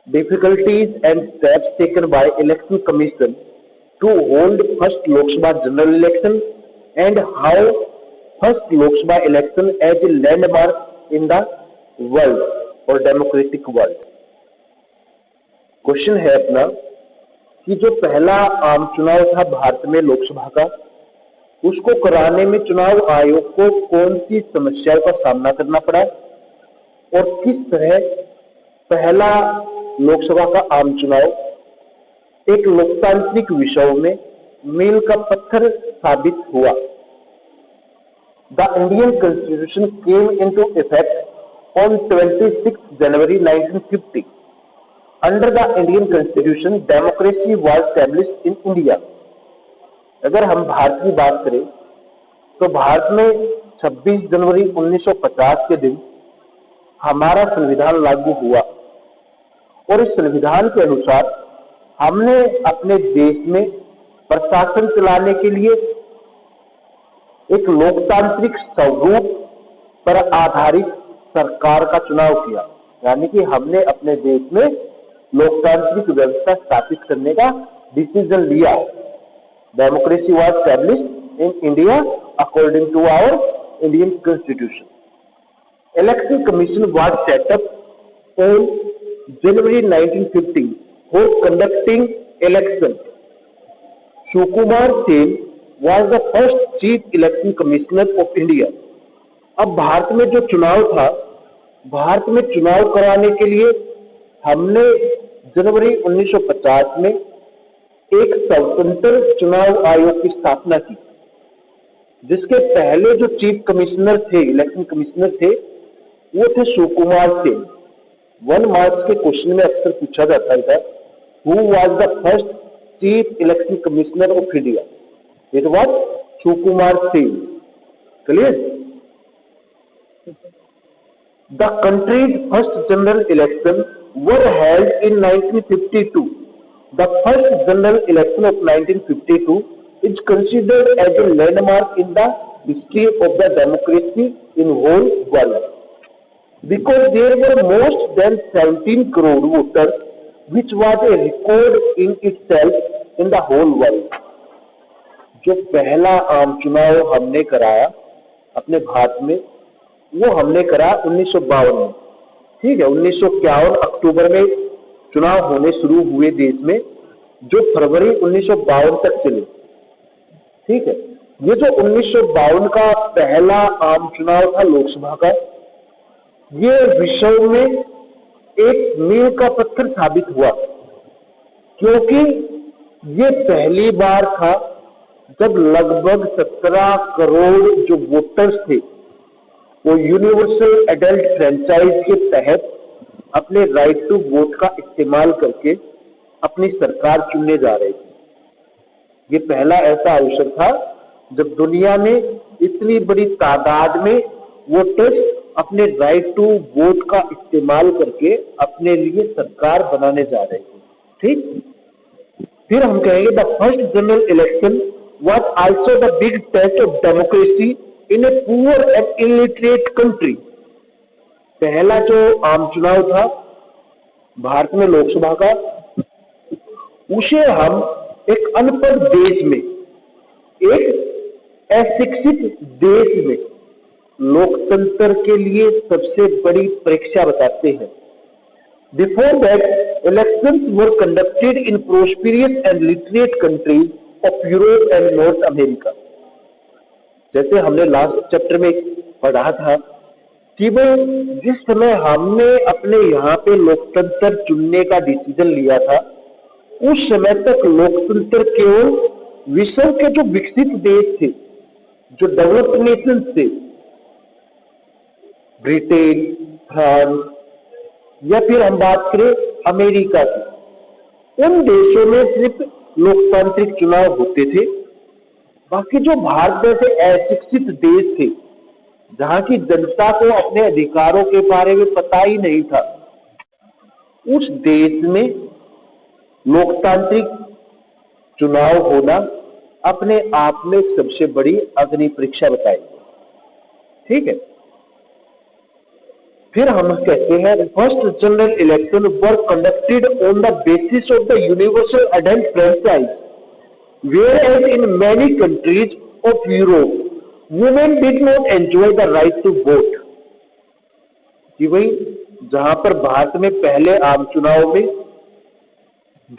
difficulties and steps taken by Election Commission to hold first Lok Sabha general election, and how first Lok Sabha election as a landmark in the world or democratic world. Question है अपना कि जो पहला आम चुनाव था भारत में लोकसभा का, उसको कराने में चुनाव आयोग को कौन सी समस्याओं का सामना करना पड़ा और किस तरह पहला लोकसभा का आम चुनाव एक लोकतांत्रिक विषयों में मील का पत्थर साबित हुआ। The Indian constitution came into effect on 26 January 1950। Under the Indian constitution democracy was established in India. अगर हम भारत की बात करें तो भारत में 26 जनवरी 1950 के दिन हमारा संविधान लागू हुआ और इस संविधान के अनुसार हमने अपने देश में प्रशासन चलाने के लिए एक लोकतांत्रिक स्वरूप पर आधारित सरकार का चुनाव किया, यानी कि हमने अपने देश में लोकतांत्रिक व्यवस्था स्थापित करने का डिसीजन लिया। Democracy was established in India according to our Indian constitution. Election commission was set up on January 1950 for conducting election. Sukumar Sen was the first chief election commissioner of India. अब भारत में जो चुनाव था, भारत में चुनाव कराने के लिए हमने जनवरी 1950 में एक स्वतंत्र चुनाव आयोग की स्थापना की, जिसके पहले जो चीफ कमिश्नर थे, इलेक्शन कमिश्नर थे, वो थे सुकुमार सेन। 1 मार्च के क्वेश्चन में अक्सर पूछा जाता था, who was the first chief election commissioner of India? It was Sukumar Sen. Clear? The country's first general election were held in 1952। The first general election of 1952 is considered as a landmark in the history of the democracy in whole world, because there were most than 17 crore voters, which was a record in itself in the whole world. जो पहला आम चुनाव हमने कराया अपने भारत में, वो हमने कराया 1952 में। ठीक है, 1951 अक्टूबर में चुनाव होने शुरू हुए देश में, जो फरवरी 1952 तक चले। ठीक है, ये जो 1952 का पहला आम चुनाव था लोकसभा का, ये विश्व में एक मील का पत्थर साबित हुआ, क्योंकि ये पहली बार था जब लगभग 17 करोड़ जो वोटर्स थे, वो यूनिवर्सल एडल्ट फ्रेंचाइज के तहत अपने राइट टू वोट का इस्तेमाल करके अपनी सरकार चुनने जा रहे थे। ये पहला ऐसा अवसर था जब दुनिया में इतनी बड़ी तादाद में वोटर्स अपने राइट टू वोट का इस्तेमाल करके अपने लिए सरकार बनाने जा रहे थे। ठीक, फिर हम कहेंगे the first general election was also the big test of democracy in a poor and illiterate country. पहला जो आम चुनाव था भारत में लोकसभा का, उसे हम एक अनपढ़ देश में, एक अशिक्षित देश में लोकतंत्र के लिए सबसे बड़ी परीक्षा बताते हैं। Before that elections were conducted in prosperous and literate countries of Europe and North America. जैसे हमने लास्ट चैप्टर में पढ़ा था कि भाई जिस समय हमने अपने यहाँ पे लोकतंत्र चुनने का डिसीजन लिया था, उस समय तक लोकतंत्र केवल विश्व के जो विकसित देश थे, जो डेवलप्ड नेशन थे, ब्रिटेन, फ्रांस, या फिर हम बात करें अमेरिका की, उन देशों में सिर्फ लोकतांत्रिक चुनाव होते थे। बाकी जो भारत जैसे अशिक्षित देश थे, जहां की जनता को अपने अधिकारों के बारे में पता ही नहीं था, उस देश में लोकतांत्रिक चुनाव होना अपने आप में सबसे बड़ी अग्नि परीक्षा बताई। ठीक है, फिर हम कहते हैं first general election were conducted on the basis of the universal adult franchise, whereas in many countries of Europe, women did not enjoy the right to vote। कि भाई जहां पर भारत में पहले आम चुनाव में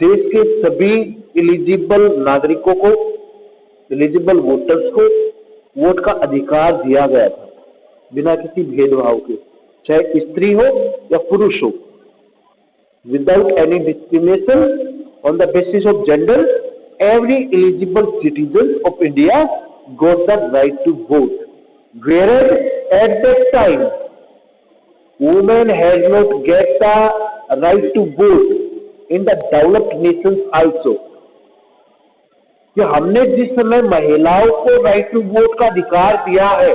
देश के सभी एलिजिबल नागरिकों को, एलिजिबल वोटर्स को वोट का अधिकार दिया गया था बिना किसी भेदभाव के, चाहे स्त्री हो या पुरुष हो, without any discrimination on the basis of gender, every eligible citizen of India got the right to vote, whereas at that time women had not get the right to vote in the developed nations also। कि हमने जिस समय महिलाओं को right to vote का अधिकार दिया है,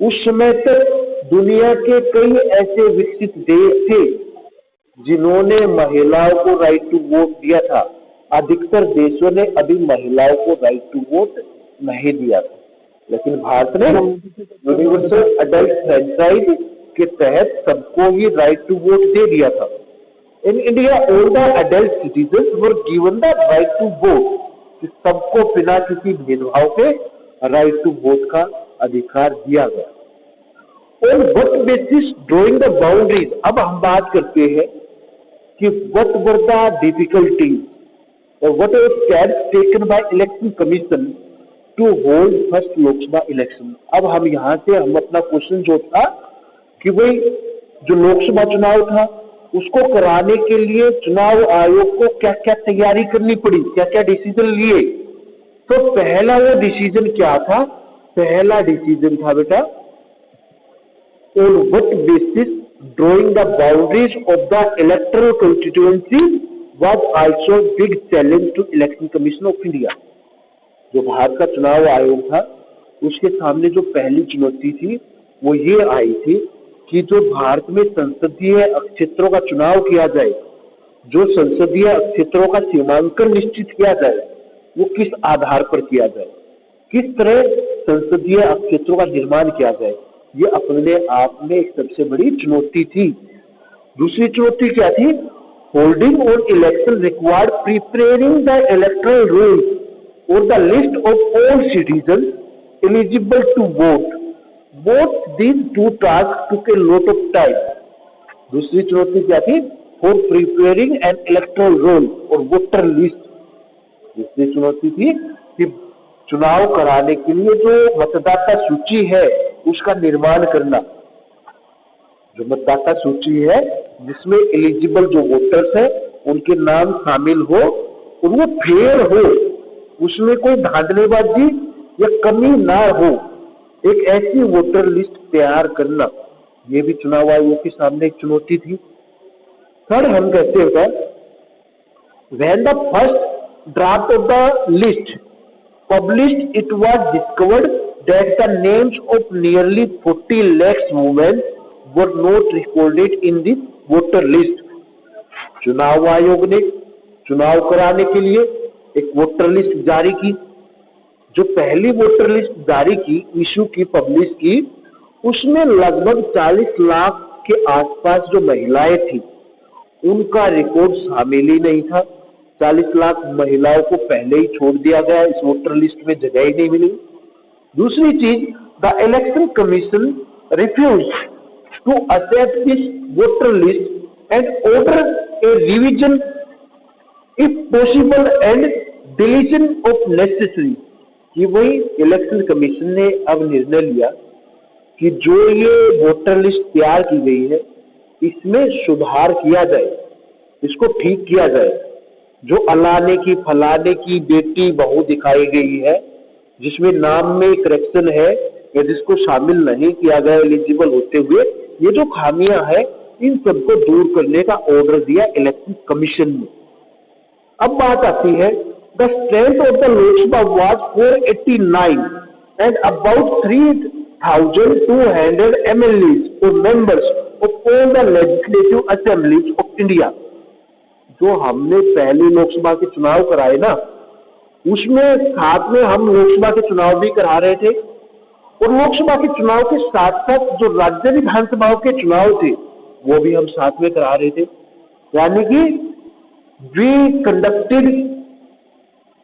उस समय तक दुनिया के कई ऐसे विकसित देश थे जिन्होंने महिलाओं को राइट टू वोट दिया था। अधिकतर देशों ने अभी महिलाओं को राइट टू वोट नहीं दिया था, लेकिन भारत ने यूनिवर्सल अडल्ट फ्रेंचाइज के तहत सबको ही राइट टू वोट दे दिया था। In India all the adult citizens were given the right to vote, कि सबको बिना किसी भेदभाव के राइट टू वोट का अधिकार दिया गया। On what basis drawing the boundaries, अब हम बात करते हैं कि what were the difficulties or what were steps taken by election commission to hold first Lok Sabha election. अब हम यहाँ से हम अपना क्वेश्चन जो था कि भाई जो लोकसभा चुनाव था उसको कराने के लिए चुनाव आयोग को क्या क्या तैयारी करनी पड़ी, क्या क्या डिसीजन लिए। तो पहला वो डिसीजन क्या था? पहला डिसीजन था बेटा on what basis drawing the boundaries of the electoral constituency was also big challenge to Election Commission of India। जो भारत का चुनाव आयोग था उसके सामने जो पहली चुनौती थी वो ये आई थी कि जो भारत में संसदीय क्षेत्रों का चुनाव किया जाए, जो संसदीय क्षेत्रों का सीमांकन निश्चित किया जाए, वो किस आधार पर किया जाए, किस तरह संसदीय क्षेत्रों का निर्माण किया जाए, ये अपने आप में एक सबसे बड़ी चुनौती थी। दूसरी चुनौती क्या थी? Holding on election required preparing the electoral rolls or the list of all citizens eligible to vote। Both these two tasks took a lot of time। दूसरी चुनौती क्या थी? For preparing an electoral roll और voter list। दूसरी चुनौती थी कि चुनाव कराने के लिए जो मतदाता सूची है उसका निर्माण करना। जो मतदाता सूची है जिसमें एलिजिबल जो वोटर्स हैं उनके नाम शामिल हो और वो फेयर हो, उसमें कोई धांधलेबाजी या कमी ना हो, एक ऐसी वोटर लिस्ट तैयार करना, ये भी चुनाव आयोग के सामने एक चुनौती थी। थर्ड हम कहते हैं when the first draft of the list published, it was discovered that the names of nearly 40 lakhs women were not recorded in the voter list। चुनाव आयोग ने चुनाव कराने के लिए एक वोटर लिस्ट जारी की। जो पहली वोटर लिस्ट जारी की, इशू की, पब्लिश की, उसमें लगभग 40 लाख के आसपास जो महिलाएं थी उनका रिकॉर्ड शामिल ही नहीं था। 40 लाख महिलाओं को पहले ही छोड़ दिया गया, इस वोटर लिस्ट में जगह ही नहीं मिली। दूसरी चीज, the election commission refuse to accept this voter list and order a revision if possible and deletion of necessary। कि वही इलेक्शन कमीशन ने अब निर्णय लिया कि जो ये वोटर लिस्ट तैयार की गई है इसमें सुधार किया जाए, इसको ठीक किया जाए। जो अलाने की फलाने की बेटी बहू दिखाई गई है, जिसमें नाम में करेक्शन है या जिसको शामिल नहीं किया गया एलिजिबल होते हुए, ये जो खामियां हैं इन सबको दूर करने का ऑर्डर दिया इलेक्शन कमीशन ने। अब बात आती है, the strength of the Lok Sabha was 489 and about 3200 MLAs और members of all the legislative assemblies of India. जो हमने पहली लोकसभा के चुनाव कराए ना, उसमें साथ में हम लोकसभा के चुनाव भी करा रहे थे और लोकसभा के चुनाव के साथ साथ जो राज्य विधानसभाओं के चुनाव थे वो भी हम साथ में करा रहे थे। यानी कि we conducted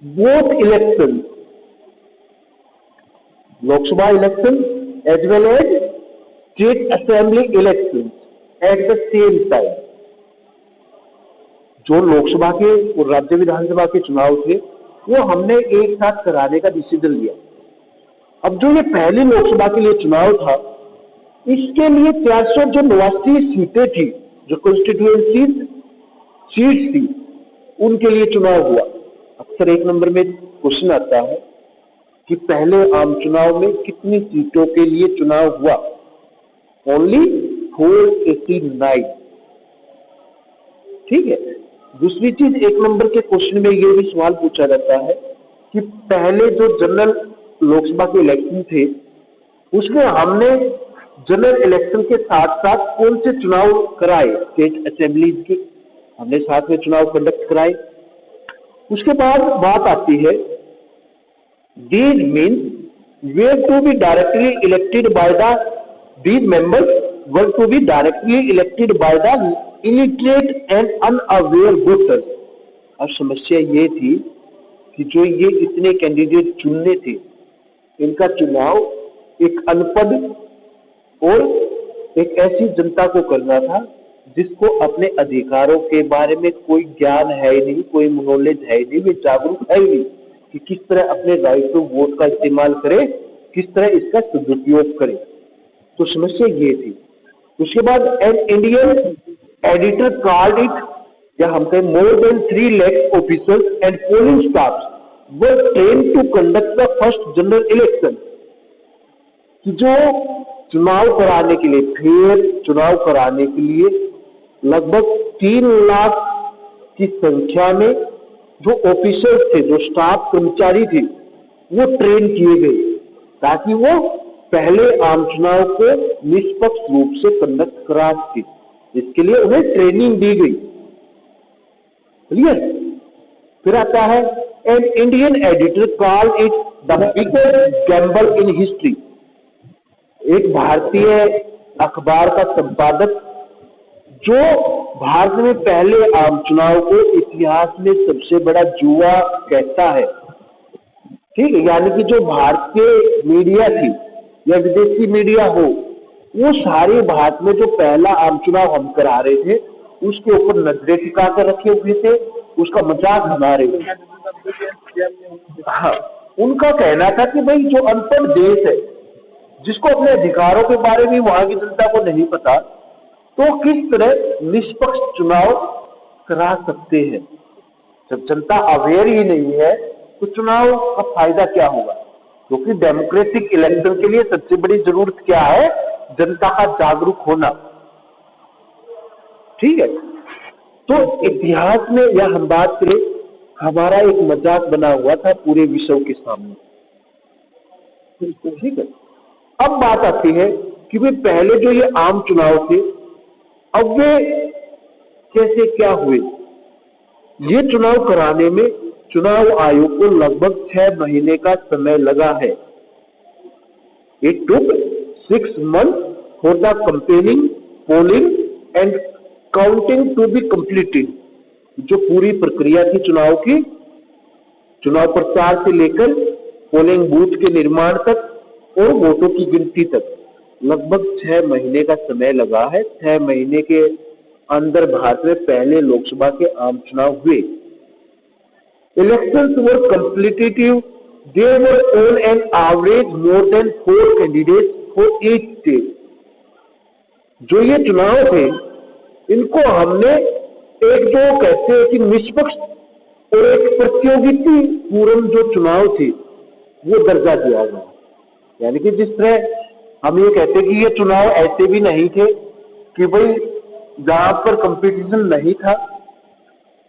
both election, Lok Sabha election as well as state assembly election at the same time. जो लोकसभा के और राज्य विधानसभा के चुनाव थे वो हमने एक साथ कराने का डिसीजन लिया। अब जो ये पहली लोकसभा के लिए चुनाव था, इसके लिए 489 सीटें थी, जो कॉन्स्टिट्यूएंसी सीट्स थी, उनके लिए चुनाव हुआ। अक्सर एक नंबर में क्वेश्चन आता है कि पहले आम चुनाव में कितनी सीटों के लिए चुनाव हुआ? ओनली 489। ठीक है। दूसरी चीज, एक नंबर के क्वेश्चन में ये भी सवाल पूछा जाता है कि पहले जो जनरल लोकसभा के इलेक्शन थे उसमें हमने जनरल इलेक्शन के साथ साथ कौन से चुनाव कराए? स्टेट असेंबलीज के हमने साथ में चुनाव कंडक्ट कराए। उसके बाद बात आती है, these means were to be directly elected by these members were to be directly elected by the illiterate and unaware voters। अब समस्या ये थी कि जो ये इतने कैंडिडेट चुनने थे, इनका चुनाव एक अनपढ़ और एक ऐसी जनता को करना था जिसको अपने अधिकारों के बारे में कोई ज्ञान है ही नहीं, कोई नॉलेज है ही नहीं, वे जागरूक है ही नहीं कि किस तरह अपने राइट टू वोट का इस्तेमाल करे, किस तरह इसका सदुपयोग करे। तो समस्या ये थी। उसके बाद an Indian editor called it, या हम कहें more than 3 lakh officers and polling staff were train to conduct the first general election. कि जो चुनाव कराने के लिए, फिर चुनाव कराने के लिए लगभग 3 लाख की संख्या में जो ऑफिसर्स थे, जो स्टाफ कर्मचारी थे, वो ट्रेन किए गए ताकि वो पहले आम चुनाव को निष्पक्ष रूप से कंडक्ट करा सके। इसके लिए उन्हें ट्रेनिंग दी गई। क्लियर? फिर आता है N Indian editor call it the biggest Gamble in history. एक भारतीय अखबार का संपादक जो भारत में पहले आम चुनाव को इतिहास में सबसे बड़ा जुआ कहता है। ठीक है। यानी कि जो भारतीय मीडिया थी या विदेशी मीडिया हो, वो सारे भारत में जो पहला आम चुनाव हम करा रहे थे उसके ऊपर नजरें टिका कर रखे हुए थे, उसका मजाक बना रहे थे। हाँ, उनका कहना था कि भाई जो अनपढ़ देश है, जिसको अपने अधिकारों के बारे में वहां की जनता को नहीं पता, तो किस तरह निष्पक्ष चुनाव करा सकते हैं? जब जनता अवेयर ही नहीं है तो चुनाव का फायदा क्या होगा? क्योंकि डेमोक्रेटिक इलेक्शन के लिए सबसे बड़ी जरूरत क्या है? जनता का जागरूक होना। ठीक है। तो इतिहास में, या हम बात करें, हमारा एक मजाक बना हुआ था पूरे विश्व के सामने। ठीक है। अब बात आती है कि भाई पहले जो ये आम चुनाव थे, अब वे कैसे क्या हुए? ये चुनाव कराने में चुनाव आयोग को लगभग 6 महीने का समय लगा है। It took 6 months for the campaigning, polling and counting to be completed. जो पूरी प्रक्रिया थी चुनाव की, चुनाव प्रचार से लेकर पोलिंग बूथ के निर्माण तक और वोटों की गिनती तक लगभग 6 महीने का समय लगा है। 6 महीने के अंदर भारत में पहले लोकसभा के आम चुनाव हुए। Elections were competitive, there were on an average more than 4 candidates for each state. जो ये चुनाव थे, इनको हमने एक, जो कहते हैं कि निष्पक्ष और एक प्रतियोगिता पूर्ण जो चुनाव थे वो दर्जा दिया गया। यानी कि जिस तरह हम ये कहते हैं कि ये चुनाव ऐसे भी नहीं थे कि भाई जहां पर कंपटीशन नहीं था।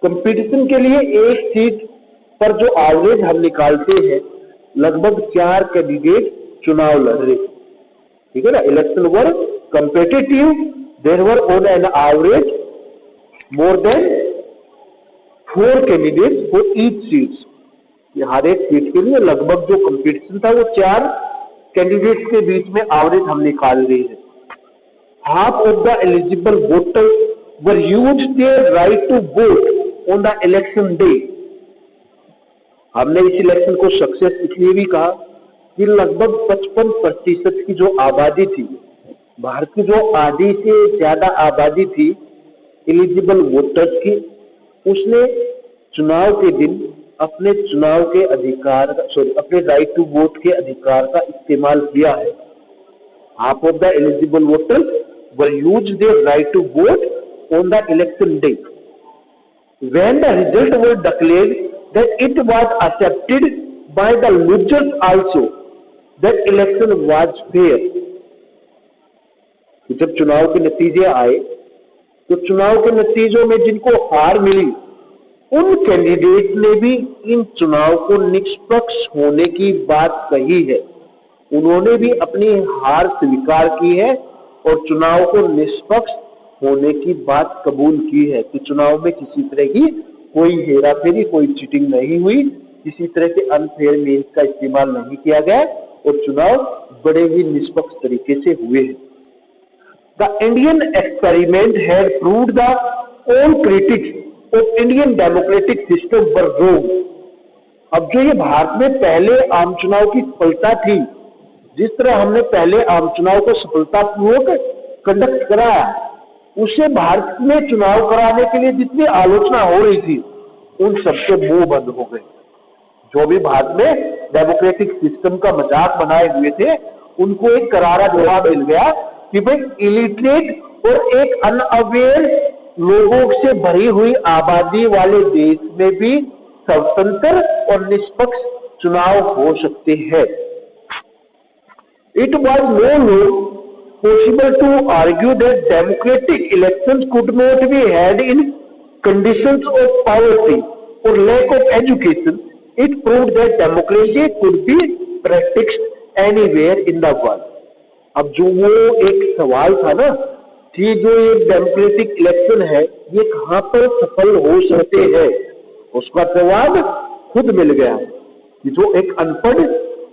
कंपटीशन के लिए एक सीट पर जो एवरेज हम निकालते हैं, लगभग 4 कैंडिडेट चुनाव लड़ रहे। ठीक है ना। Election were competitive, there were on an average more than 4 candidate for each seat. हर एक सीट के लिए लगभग जो कंपटीशन था वो 4 कैंडिडेट्स के बीच में एवरेज हम निकाल रहे हैं। half of the eligible voters were used their right to vote on the election day. हमने इस इलेक्शन को सक्सेस इसलिए भी कहा कि लगभग 55% की जो आबादी थी, भारत की जो आधी से ज्यादा आबादी थी एलिजिबल वोटर्स की, उसने चुनाव के दिन अपने चुनाव के अधिकार अपने राइट टू वोट के अधिकार का इस्तेमाल किया है. Half of the eligible voters were use their right to vote on the election day. When the result was declared that it was accepted by the losers also that election was fair. जब चुनाव के नतीजे आए तो चुनाव के नतीजों में जिनको हार मिली उन कैंडिडेट ने भी इन चुनाव को निष्पक्ष होने की बात कही है. उन्होंने भी अपनी हार स्वीकार की है और चुनाव को निष्पक्ष होने की बात कबूल की है कि चुनाव में किसी तरह की कोई हेराफेरी, कोई चीटिंग नहीं हुई, किसी तरह के अनफेयर मीन्स का इस्तेमाल नहीं किया गया और चुनाव बड़े ही निष्पक्ष तरीके से हुए हैं. The Indian experiment had proved the all critics of Indian democratic system were wrong. अब जो ये भारत में पहले आम चुनाव की सफलता थी, जिस तरह हमने पहले आम चुनाव को सफलतापूर्वक कंडक्ट कराया, उससे भारत में चुनाव कराने के लिए जितनी आलोचना हो रही थी उन सबके मुंह बंद हो गए. जो भी भारत में डेमोक्रेटिक सिस्टम का मजाक बनाए हुए थे उनको एक करारा जवाब मिल गया कि भाई इलिटरेट और एक अनअवेयर लोगों से भरी हुई आबादी वाले देश में भी स्वतंत्र और निष्पक्ष चुनाव हो सकते हैं. It was no law possible to argue that democratic elections could not be held in conditions of poverty or lack of education. It proved that democracy could be practiced anywhere in the world. अब जो वो एक सवाल था ना कि जो ये डेमोक्रेटिक इलेक्शन है ये कहाँ पर सफल हो सकते हैं, उसका जवाब खुद मिल गया कि जो एक अनपढ़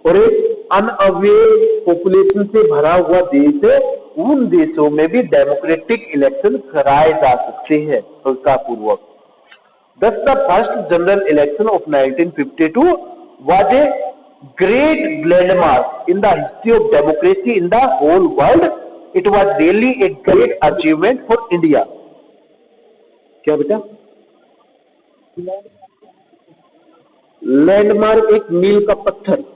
और एक अनअवेयर पॉपुलेशन से भरा हुआ देश है उन देशों में भी डेमोक्रेटिक इलेक्शन कराए जा सकते हैं सफलतापूर्वक. Thus the first general election of 1952 was a great landmark in the history of democracy in the whole world. It was really a great achievement for India. क्या बेटा? लैंडमार्क एक मील का पत्थर.